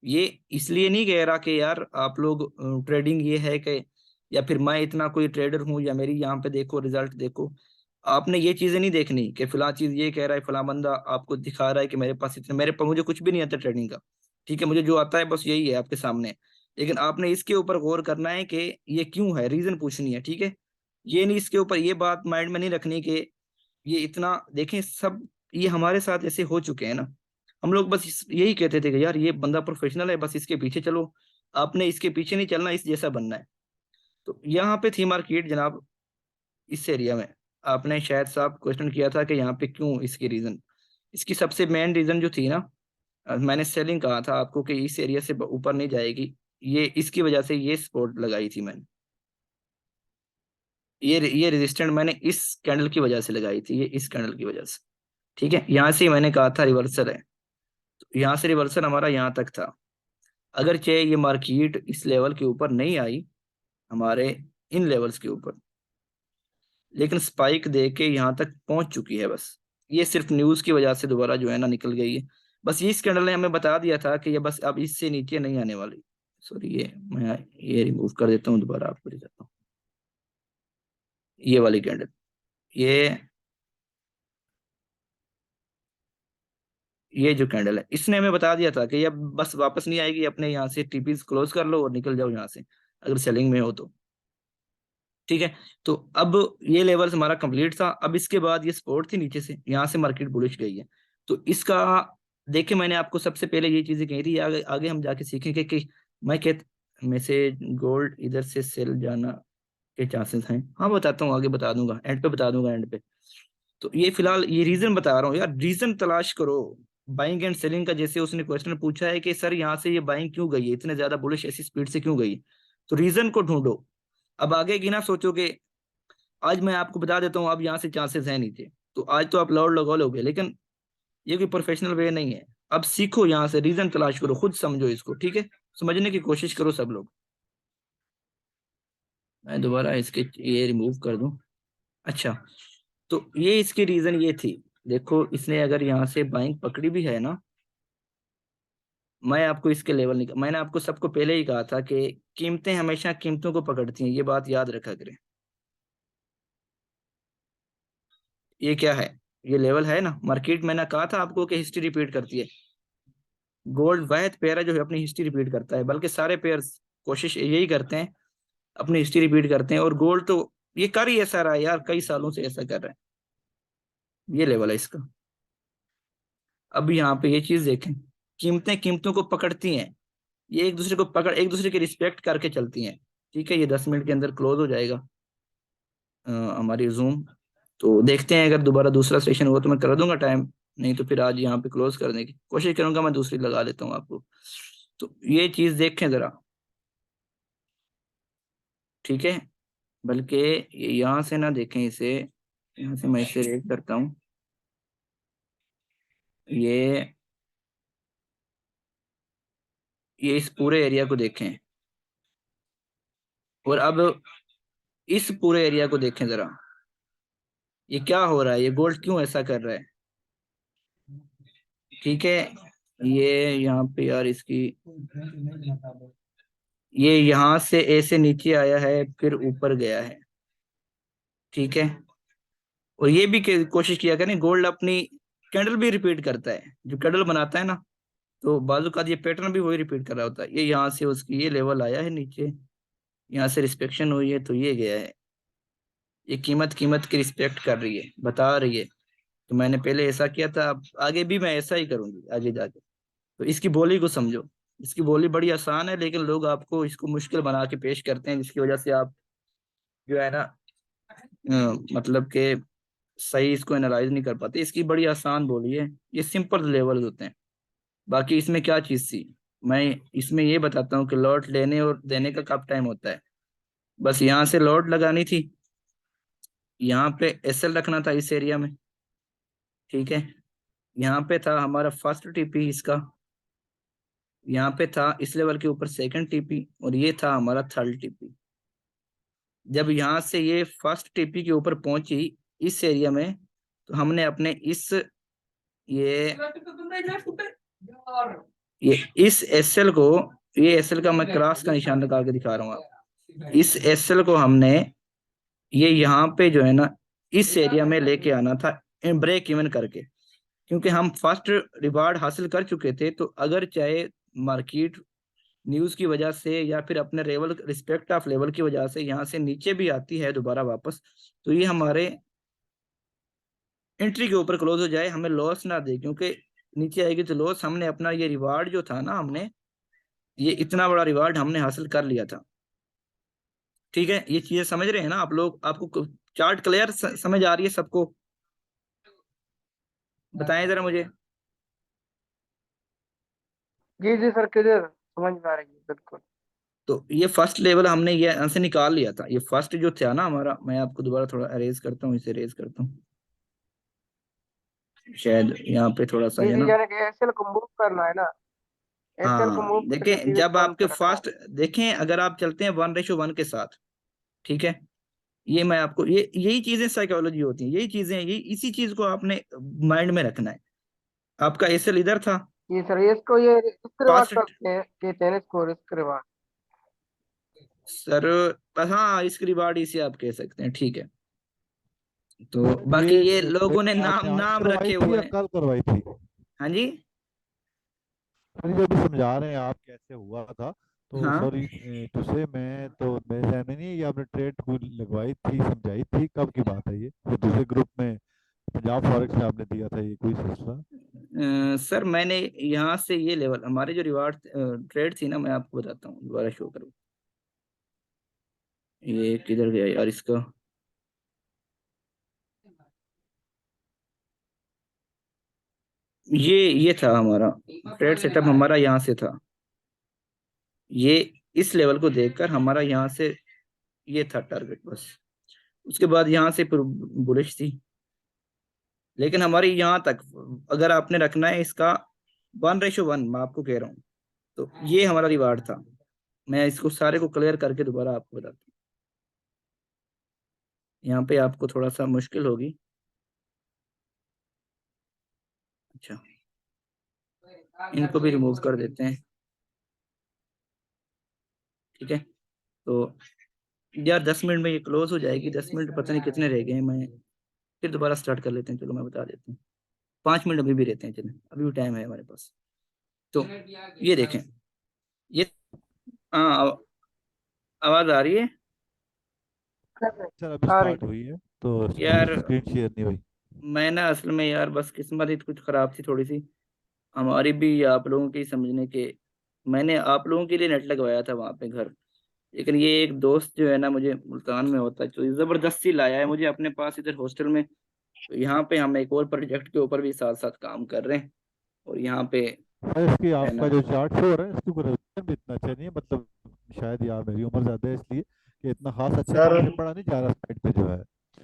ये इसलिए नहीं कह रहा कि यार आप लोग ट्रेडिंग ये है कि, या फिर मैं इतना कोई ट्रेडर हूँ, या मेरी यहाँ पे देखो रिजल्ट देखो। आपने ये चीजें नहीं देखनी कि फला चीज ये कह रहा है, फला बंदा आपको दिखा रहा है कि मेरे पास इतने, मेरे पास मुझे कुछ भी नहीं आता ट्रेडिंग का, ठीक है, मुझे जो आता है बस यही है आपके सामने। लेकिन आपने इसके ऊपर गौर करना है कि ये क्यों है, रीजन पूछनी है, ठीक है। ये नहीं, इसके ऊपर ये बात माइंड में नहीं रखनी कि ये इतना देखें सब, ये हमारे साथ ऐसे हो चुके हैं ना। हम लोग बस यही कहते थे कि यार ये बंदा प्रोफेशनल है, बस इसके पीछे चलो। आपने इसके पीछे नहीं चलना, इस जैसा बनना है। तो यहाँ पे थी मार्केट जनाब, इस एरिया में। आपने शायद साहब क्वेश्चन किया था कि यहाँ पे क्यों, इसकी रीजन, इसकी सबसे मेन रीजन जो थी ना, मैंने सेलिंग कहा था आपको कि इस एरिया से ऊपर नहीं जाएगी, ये इसकी वजह से ये सपोर्ट लगाई थी मैंने। ये रेजिस्टेंट मैंने इस कैंडल की वजह से लगाई थी, ये इस कैंडल की वजह से, ठीक है। यहाँ से ही मैंने कहा था रिवर्सल है, तो यहाँ से रिवर्सल हमारा यहाँ तक था। अगर चाहे ये मार्केट इस लेवल के ऊपर नहीं आई, हमारे इन लेवल्स के ऊपर, लेकिन स्पाइक दे के यहाँ तक पहुंच चुकी है, बस ये सिर्फ न्यूज की वजह से दोबारा जो है ना निकल गई है। बस ये स्कैंडल ने हमें बता दिया था कि ये बस अब इससे नीचे नहीं आने वाली। सॉरी, ये मैं ये रिमूव कर देता हूँ, दोबारा आपको दिखाता हूँ। ये वाली कैंडल, ये ये जो कैंडल है, इसने हमें बता दिया था कि ये बस वापस नहीं आएगी, अपने यहाँ से टीपीस क्लोज कर लो और निकल जाओ यहाँ से, अगर सेलिंग में हो तो, ठीक है। तो अब ये लेवल हमारा कंप्लीट था। अब इसके बाद ये सपोर्ट थी नीचे से, यहाँ से मार्केट बुलिश गई है। तो इसका देखिए, मैंने आपको सबसे पहले ये चीजें कही थी, आगे आगे हम जाके सीखेंगे कि मैं कह में से गोल्ड इधर से सेल जाना के चांसेस हैं। हाँ बताता हूँ, आगे बता दूंगा, एंड पे बता दूंगा, एंड पे। तो ये फिलहाल ये रीजन बता रहा हूँ यार, रीजन तलाश करो बाइंग एंड सेलिंग का। जैसे उसने क्वेश्चन पूछा है कि सर यहाँ से ये बाइंग क्यों गई है, इतने ज्यादा बुलिश ऐसी स्पीड से क्यों गई, तो रीजन को ढूंढो। अब आगे की ना सोचोगे, आज मैं आपको बता देता हूँ अब यहाँ से चांसेस है नीचे, तो आज तो आप लॉर्ड लगा लोगे, लेकिन ये कोई प्रोफेशनल वे नहीं है। अब सीखो, यहाँ से रीजन तलाश करो, खुद समझो इसको, ठीक है, समझने की कोशिश करो सब लोग। मैं दोबारा इसके ये रिमूव कर दूं। अच्छा, तो ये इसकी रीजन ये थी, देखो इसने अगर यहाँ से बाइंग पकड़ी भी है ना, मैं आपको इसके लेवल नहीं, मैंने आपको सबको पहले ही कहा था कि कीमतें हमेशा कीमतों को पकड़ती हैं, ये बात याद रखा करें। ये क्या है, ये लेवल है ना, मार्केट मैंने कहा था आपको कि हिस्ट्री रिपीट करती है। गोल्ड वाहिद पेयर है जो अपनी हिस्ट्री रिपीट करता है, बल्कि सारे पेयर्स कोशिश यही करते हैं, अपनी हिस्ट्री रिपीट करते हैं। और गोल्ड तो ये कर ही ऐसा रहा है यार, कई सालों से ऐसा कर रहा है। ये लेवल है इसका। अब यहाँ पे ये चीज देखें, कीमतें कीमतों को पकड़ती हैं, ये एक दूसरे को पकड़, एक दूसरे की रिस्पेक्ट करके चलती हैं, ठीक है। ये 10 मिनट के अंदर क्लोज हो जाएगा हमारी जूम। तो देखते हैं, अगर दोबारा दूसरा सेशन हुआ तो मैं कर दूंगा टाइम, नहीं तो फिर आज यहाँ पे क्लोज करने की कोशिश करूंगा, मैं दूसरी लगा लेता हूँ आपको। तो ये चीज देखें जरा, ठीक है। बल्कि यहाँ से ना देखें इसे, यहाँ से मैं इसे रेट करता हूँ, ये ये इस पूरे एरिया को देखें, और अब इस पूरे एरिया को देखें जरा, ये क्या हो रहा है, ये गोल्ड क्यों ऐसा कर रहा है, ठीक है। ये यहाँ पे यार इसकी, ये यहाँ से ए से नीचे आया है, फिर ऊपर गया है, ठीक है। और ये भी कोशिश किया करें, गोल्ड अपनी कैंडल भी रिपीट करता है, जो कैंडल बनाता है ना, तो बाजू का ये पैटर्न भी वही रिपीट कर रहा होता है। ये यहाँ से उसकी ये लेवल आया है नीचे, यहाँ से रिस्पेक्शन हुई है, तो ये गया है। ये कीमत कीमत की रिस्पेक्ट कर रही है, बता रही है तो मैंने पहले ऐसा किया था, अब आगे भी मैं ऐसा ही करूंगी आगे जाके। तो इसकी बोली को समझो, इसकी बोली बड़ी आसान है, लेकिन लोग आपको इसको मुश्किल बना के पेश करते हैं, जिसकी वजह से आप जो है ना मतलब कि सही इसको एनालाइज नहीं कर पाते। इसकी बड़ी आसान बोली है, ये सिंपल लेवल होते हैं, बाकी इसमें क्या चीज थी, मैं इसमें ये बताता हूँ कि लॉट लेने और देने का कब टाइम होता है। बस यहाँ से लॉट लगानी थी, यहाँ पे एसएल रखना था इस एरिया में, ठीक है। यहाँ पे था हमारा फर्स्ट टीपी इसका, यहाँ पे था इस लेवल के ऊपर सेकंड टीपी, और ये था हमारा थर्ड टीपी। जब यहाँ से ये फर्स्ट टीपी के ऊपर पहुंची इस एरिया में, तो हमने अपने ये ये इस एसएल को, ये एसएल का मैं क्रॉस का निशान लगा के दिखा रहा हूँ आप, इस एसएल को हमने ये यहाँ पे जो है ना इस एरिया में लेके आना था ब्रेक इवन करके, क्योंकि हम फर्स्ट रिवार्ड हासिल कर चुके थे। तो अगर चाहे मार्केट न्यूज की वजह से या फिर अपने लेवल रिस्पेक्ट ऑफ लेवल की वजह से यहाँ से नीचे भी आती है दोबारा वापस, तो ये हमारे एंट्री के ऊपर क्लोज हो जाए, हमें लॉस ना दे, क्योंकि नीचे आएगी तो लॉस। हमने अपना ये रिवार्ड जो था ना, हमने ये इतना बड़ा रिवार्ड हमने हासिल कर लिया था, ठीक है। ये चीजें समझ रहे हैं ना आप लोग? आपको चार्ट क्लियर समझ आ रही है सबको? बताएं जरा मुझे। जी जी सर, क्लियर समझ में आ रही है बिल्कुल। तो ये फर्स्ट लेवल हमने ये यहाँ से निकाल लिया था, ये फर्स्ट जो था ना हमारा, मैं आपको दोबारा थोड़ा अरेज करता हूँ, इसे अरेज करता हूँ, शायद यहाँ पे थोड़ा सा जी है जी, ना। यानी कि एसएल को मूव करना है ना, एसएल को मूव हाँ करके देखें, प्रीवियस जब पॉइंट आपके पे रखना है। फर्स्ट देखें, अगर आप चलते हैं 1:1 के साथ, ठीक है, ये मैं आपको, ये यही चीजें साइकोलॉजी होती हैं, यही चीजें, यही इसी चीज को आपने माइंड में रखना है। आपका एसएल इधर था जी सर, ये इसको ये इसके रिवार्ड फर्स्ट कहते हैं इसको, रिस्क रिवार्ड। सर, हाँ इसकी रिवार्ड इसे आप कह सकते हैं, ठीक है। तो सर बाकी ये ये लोगों ने ट्रेनिंग नाम आपने आज नाम करवाई रखे थी हुए या हैं। कल करवाई थी? हाँ जी। सर जो भी समझा रहे हैं आप कैसे हुआ था, तो हाँ सॉरी तुझसे, मैं तो मेरे ध्यान में नहीं है, ये आपने ट्रेड कोई लगवाई थी, समझाई थी, कब की बात है ये दूसरे ग्रुप में पंजाब फॉरेक्स में आपने दिया था ये कोई सिलसिला? सर, मैंने यहाँ से ये लेवल, हमारे जो रिवार्ड ट्रेड थी ना, मैं आपको बताता हूँ, दोबारा शो करूँ। ये किधर गया यार इसका? ये था हमारा ट्रेड सेटअप, हमारा यहाँ से था, ये इस लेवल को देखकर हमारा यहाँ से ये था टारगेट बस। उसके बाद यहाँ से बुलिश थी, लेकिन हमारी यहाँ तक अगर आपने रखना है इसका 1:1, मैं आपको कह रहा हूँ, तो ये हमारा रिवार्ड था। मैं इसको सारे को क्लियर करके दोबारा आपको बताता हूँ, यहाँ पे आपको थोड़ा सा मुश्किल होगी। अच्छा, इनको भी रिमूव कर देते हैं, ठीक है। तो यार 10 मिनट में ये क्लोज हो जाएगी, 10 मिनट पता नहीं कितने रह गए हैं, मैं फिर दोबारा स्टार्ट कर लेते हैं। चलो मैं बता देता हूँ, 5 मिनट अभी भी रहते हैं, चलें अभी भी टाइम है हमारे पास। तो ये देखें, ये, हाँ आवाज आ रही है सर अभी आ रही स्टार्ट हुई है तो यार? स्क्रीन शेयर नहीं हुई। मैं ना असल में यार बस किस्मत ही कुछ खराब थी थोड़ी सी, हमारी भी या आप लोगों की समझने के। मैंने आप लोगों के लिए नेट लगवाया था वहां पे घर, लेकिन ये एक दोस्त जो है ना, मुझे मुल्तान में होता है, तो जबरदस्ती लाया है मुझे अपने पास इधर हॉस्टल में। तो यहाँ पे हम एक और प्रोजेक्ट के ऊपर भी साथ साथ काम कर रहे हैं, और यहाँ पे सर इसकी है आपका ना। जो चार्ट शो हो रहा है इसके ऊपर resolution भी इतना अच्छा नहीं है, मतलब शायद यार मेरी उम्र ज्यादा है इसलिए कि इतना खास अच्छे सर से पढ़ा नहीं जा रहा साइड पे जो है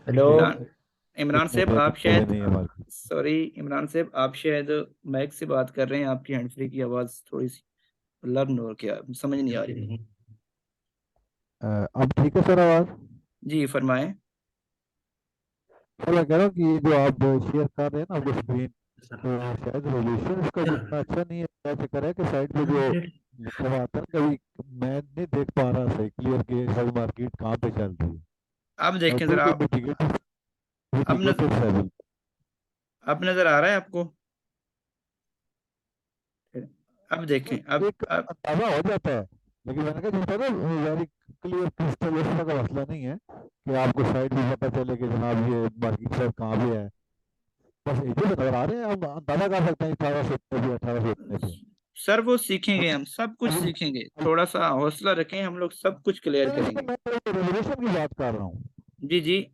हेलो। इमरान, कि इमरान इतने साहब पे आप दिखते हुए शायद, नहीं है हमारे। सॉरी इमरान साहब आप शायद माइक से बात कर रहे हैं, आपकी हैंड फ्री की आवाज़ थोड़ी सी लर्न हो, क्या समझ नहीं आ रही। अब ठीक है सर आवाज? जी फरमाएं। सर मैं कह रहा हूँ कि ये जो आप शेयर कर रहे हैं ना अपनी स्क्रीन, तो शायद रेजोल्यूशन इसका जितना अच्छा नहीं है, क्या चक्कर है कि साइड पे जो लिखा हुआ आता है कभी मैं नहीं देख पा रहा सही क्लियर कि सब मार्केट कहाँ पे चल रही है, आप और देखें जरा, बिल्कुल आप मिटिगेटिव अब मिटिगेटिव है बिल्कुल। अब नजर आ रहा है आपको? अब देखें, सर एक अब अंदाजा हो जाता है, लेकिन मैंने कहा जैसा ना वेरी क्लियर क्रिस्टल इस तरह का मसला नहीं है कि आपको साइड भी पता चले कि जनाब ये मार्केट साइड कहाँ पे है, बस ये जो नजर आ रहे हैं हम अंदाजा कर सकते हैं 1800 इतने पे 1800 इतने पे। सर वो सीखेंगे, हम सब कुछ अभी सीखेंगे, थोड़ा सा हौसला रखें, हम लोग सब कुछ क्लियर नहीं, करेंगे। मैं रेजोल्यूशन की बात कर रहा हूँ। जी जी।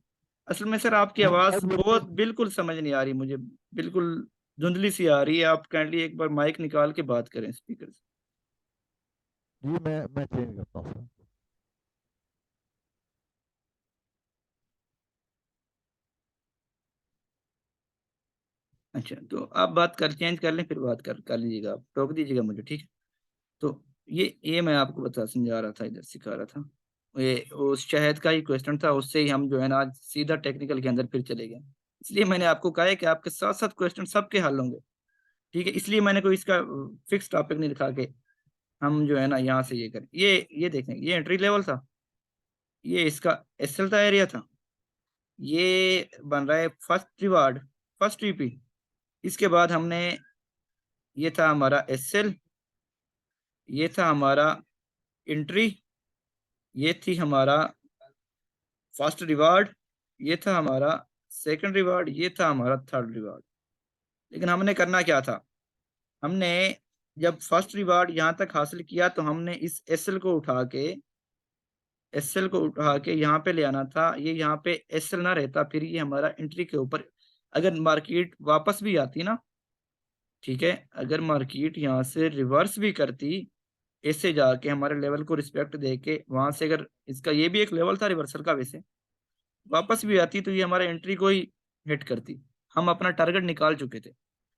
असल में सर आपकी वो आवाज़ शायद मेरे बहुत बिल्कुल समझ नहीं आ रही मुझे, बिल्कुल धुंधली सी आ रही है, आप काइंडली एक बार माइक निकाल के बात करें स्पीकर से। जी मैं चेंज करता हूँ सर। अच्छा, तो आप बात कर चेंज कर लें, फिर बात कर लीजिएगा, आप टोक दीजिएगा मुझे, ठीक है। तो ये मैं आपको समझा रहा था, इधर सिखा रहा था। ये उस शहद का ही क्वेश्चन था, उससे ही हम जो है ना आज सीधा टेक्निकल के अंदर फिर चले गए। इसलिए मैंने आपको कहा है कि आपके साथ साथ क्वेश्चन सबके हल होंगे, ठीक है। इसलिए मैंने कोई इसका फिक्स टॉपिक नहीं लिखा के हम जो है ना यहाँ से ये करें। ये देखें, ये एंट्री लेवल था, ये इसका एसएल था, एरिया था। ये बन रहा है फर्स्ट रिवार्ड, फर्स्ट ईपी। इसके बाद हमने, ये था हमारा एसएल, ये था हमारा एंट्री, ये थी हमारा फर्स्ट रिवार्ड, ये था हमारा सेकंड रिवार्ड, ये था हमारा थर्ड रिवार्ड। लेकिन हमने करना क्या था, हमने जब फर्स्ट रिवार्ड यहाँ तक हासिल किया तो हमने इस एसएल को उठा के यहाँ पे ले आना था। ये यहाँ पे एसएल ना रहता, फिर ये हमारा एंट्री के ऊपर, अगर मार्केट वापस भी आती ना, ठीक है, अगर मार्केट यहाँ से रिवर्स भी करती, ऐसे जाके हमारे लेवल को रिस्पेक्ट दे के वहां से, अगर इसका ये भी एक लेवल था रिवर्सल का, वैसे वापस भी आती तो ये हमारे एंट्री को ही हिट करती। हम अपना टारगेट निकाल चुके थे।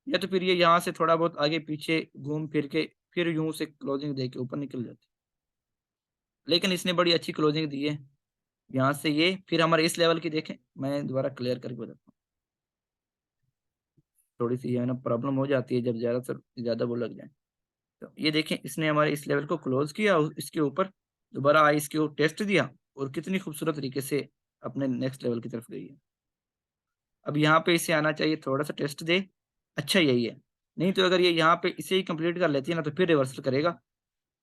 या तो फिर ये यहाँ से थोड़ा बहुत आगे पीछे घूम फिर के फिर यूं से क्लोजिंग दे के ऊपर निकल जाती, लेकिन इसने बड़ी अच्छी क्लोजिंग दी है। यहाँ से ये फिर हमारे इस लेवल की देखें, मैं दोबारा क्लियर करके बताता हूँ। थोड़ी सी है ना प्रॉब्लम हो जाती है जब ज्यादा वो लग जाए। तो ये देखें, इसने हमारे इस लेवल को क्लोज किया और इसके ऊपर दोबारा आई, इसके ऊपर टेस्ट दिया और कितनी खूबसूरत तरीके से अपने नेक्स्ट लेवल की तरफ गई है। अब यहाँ पे इसे आना चाहिए, थोड़ा सा टेस्ट दे, अच्छा यही है। नहीं तो अगर ये यहाँ पे इसे ही कंप्लीट कर लेती है ना तो फिर रिवर्सल करेगा।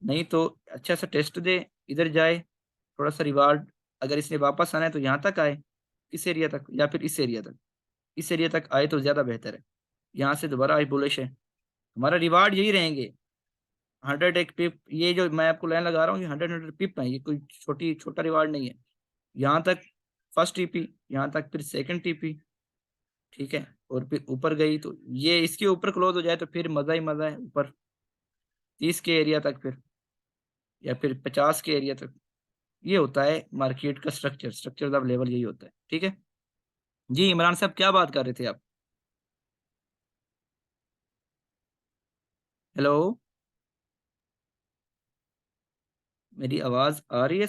नहीं तो अच्छा सा टेस्ट दे, इधर जाए, थोड़ा सा रिवार्ड, अगर इसने वापस आना है तो यहाँ तक आए, इस एरिया तक, या फिर इस एरिया तक, इस एरिया तक आए तो ज्यादा बेहतर है। यहाँ से दोबारा आई बुलिश है, हमारा रिवार्ड यही रहेंगे 100 एक पिप। ये जो मैं आपको लाइन लगा रहा हूँ ये 100 पिप है, ये कोई छोटा रिवार्ड नहीं है। यहाँ तक फर्स्ट टीपी, यहाँ तक फिर सेकंड टीपी, ठीक है, और फिर ऊपर गई तो ये इसके ऊपर क्लोज हो जाए तो फिर मजा ही मजा है ऊपर 30 के एरिया तक, फिर या फिर 50 के एरिया तक। ये होता है मार्केट का स्ट्रक्चर ऑफ लेवल, यही होता है, ठीक है। जी इमरान साहब, क्या बात कर रहे थे आप? हेलो, मेरी आवाज आ रही है?